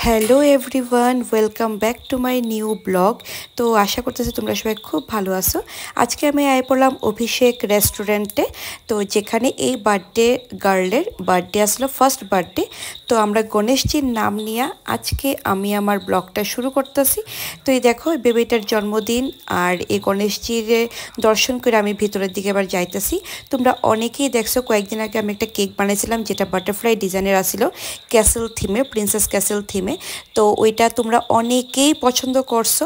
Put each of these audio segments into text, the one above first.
Hello everyone, welcome back to my new blog. তো আশা করতেছি তোমরা সবাই খুব ভালো আছো। আজকে আমি আয় পড়লাম অভিষেক রেস্টুরেন্টে, তো যেখানে এই বার্থডে গার্লের বার্থডে আসলো, ফার্স্ট বার্থডে। তো আমরা গণেশজির নাম নিয়ে আজকে আমি আমার ব্লগটা শুরু করতেছি। তো এই দেখো বেবিটার জন্মদিন, আর এই গণেশজির দর্শন করে আমি ভিতরের দিকে আবার যাইতেছি। তোমরা অনেকেই দেখছো কয়েকদিন আগে আমি একটা কেক বানিয়েছিলাম যেটা বাটারফ্লাই ডিজাইনের আসিল, ক্যাসেল থিমে, প্রিন্সেস ক্যাসেল থিমে। তো ওইটা তোমরা অনেকেই পছন্দ করছো।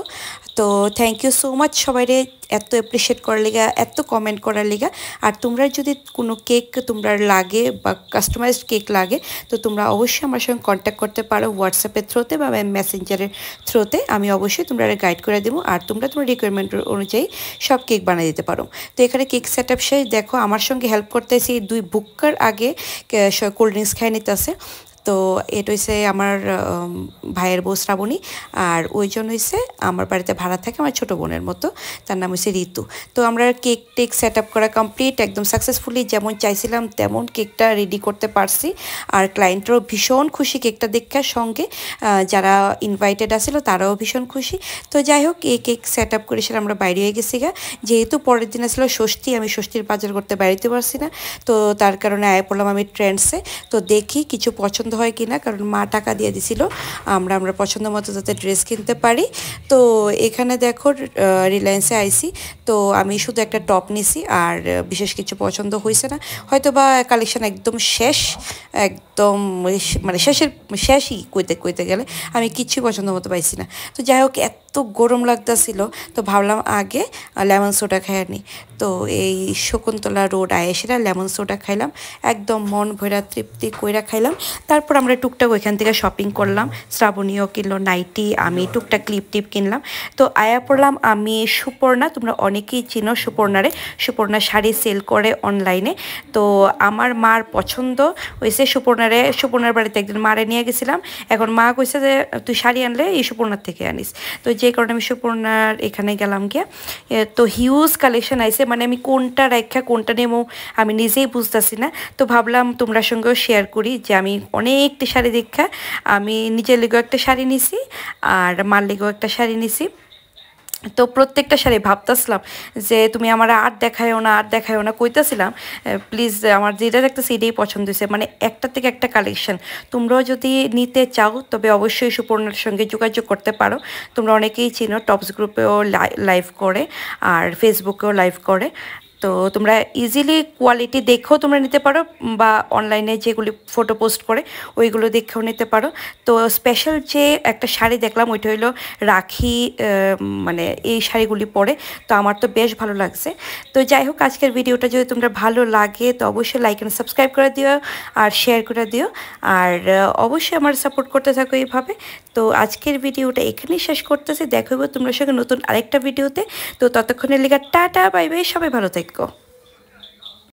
তো থ্যাংক ইউ সো মাচ সবাইরে এত অ্যাপ্রিসিয়েট করার লিগা, এত কমেন্ট করার লিগা। আর তোমরা যদি কোনো কেক তোমরা লাগে বা কাস্টমাইজড কেক লাগে, তো তোমরা অবশ্যই আমার সঙ্গে কন্ট্যাক্ট করতে পারো হোয়াটসঅ্যাপের থ্রুতে বা মেসেঞ্জারের থ্রুতে। আমি অবশ্যই তোমরা গাইড করে দেবো, আর তোমরা তোমার রিকোয়ারমেন্ট অনুযায়ী সব কেক বানিয়ে দিতে পারো। তো এখানে কেক সেট আপ শেষ। দেখো আমার সঙ্গে হেল্প করতেছি দুই বুকার আগে কোল্ড ড্রিঙ্কস খাই নিতেছে। তো এটা হচ্ছে আমার ভাইয়ের বউ শ্রাবণী, আর ওইজন হয়েছে আমার বাড়িতে ভাড়া থাকে আমার ছোটো বোনের মতো, তার নাম হচ্ছে ঋতু। তো আমরা কেক টেক সেট আপ করা কমপ্লিট, একদম সাকসেসফুলি যেমন চাইছিলাম তেমন কেকটা রেডি করতে পারছি। আর ক্লায়েন্টরাও ভীষণ খুশি কেকটা দেখার, সঙ্গে যারা ইনভাইটেড আসছিল তারাও ভীষণ খুশি। তো যাই হোক, এই কেক সেট আপ করে সেটা আমরা বাইরে হয়ে গেছি গা, যেহেতু পরের দিন আসলে ষষ্ঠী, আমি ষষ্ঠীর বাজার করতে বাড়িতে পারছি না। তো তার কারণে আয় পড়লাম আমি ট্রেন্ডসে। তো দেখি কিছু পছন্দ হয় কিনা, কারণ মা টাকা দিয়ে দিছিল আমরা পছন্দ মতো যাতে ড্রেস কিনতে পারি। তো এখানে দেখো রিলায়েন্সে আইসি। তো আমি শুধু একটা টপ নিছি, আর বিশেষ কিছু পছন্দ হয়েছে না। হয়তো বা কালেকশন একদম শেষ, একদম মানে শেষই কইতে কইতে গেলে আমি কিচ্ছু পছন্দ মতো পাইছি না। তো যাই হোক, এত গরম লাগতেছিল, তো ভাবলাম আগে লেমন সোডা খাই নি। তো এই শকুন্তলা রোড আয়েসেরা লেমন সোডা খাইলাম, একদম মন ভরা তৃপ্তি কইরা খাইলাম। তারপর আমরা টুকটাক ওইখান থেকে শপিং করলাম। শ্রাবণীও কিনলো নাইটি, আমি টুকটাক ক্লিপ টিপ কিনলাম। তো আয়া পড়লাম আমি সুপর্ণা, তোমরা অনেকেই চিনো সুপর্ণারে। সুপর্ণা শাড়ি সেল করে অনলাইনে। তো আমার মার পছন্দ হয়েছে সুপর্ণার বাড়িতে একদিন মারে নিয়ে গেছিলাম। এখন মা কইছে যে তুই শাড়ি আনলে এই সুপর্ণার থেকে আনিস। তো যে কারণে আমি সুপর্ণার এখানে গেলাম গিয়া। তো হিউজ কালেকশন আইছে, মানে আমি কোনটা রেখা কোনটা নেবো আমি নিজেই বুঝতেছি না। তো ভাবলাম তোমরা সঙ্গেও শেয়ার করি যে আমি অনেকটা শাড়ি দেখা আমি নিজের লেগেও একটা শাড়ি নিছি, আর মার লেগেও একটা শাড়ি নিছি। তো প্রত্যেকটা শাড়ি ভাবতেছিলাম যে তুমি আমার আর দেখায়ও না কইতেছিলাম প্লিজ, আমার যেটা দেখতেছি এটাই পছন্দ হয়েছে, মানে একটা থেকে একটা কালেকশন। তোমরাও যদি নিতে চাও তবে অবশ্যই সুপর্ণার সঙ্গে যোগাযোগ করতে পারো। তোমরা অনেকেই চিনো, টপস গ্রুপেও লাইভ করে আর ফেসবুকেও লাইভ করে। তো তোমরা ইজিলি কোয়ালিটি দেখেও তোমরা নিতে পারো, বা অনলাইনে যেগুলি ফটো পোস্ট করে ওইগুলো দেখেও নিতে পারো। তো স্পেশাল যে একটা শাড়ি দেখলাম ওইটা হইলো রাখি, মানে এই শাড়িগুলি পরে তো আমার তো বেশ ভালো লাগছে। তো যাই হোক, আজকের ভিডিওটা যদি তোমরা ভালো লাগে তো অবশ্যই লাইক অ্যান্ড সাবস্ক্রাইব করে দিও, আর শেয়ার করে দিও, আর অবশ্যই আমার সাপোর্ট করতে থাকো এইভাবে। তো আজকের ভিডিওটা এখানেই শেষ করতেছি, দেখা হবে তোমরা সঙ্গে নতুন আরেকটা ভিডিওতে। তো ততক্ষণের লেগে টাটা বাই বাই, সবাই ভালো থেকো।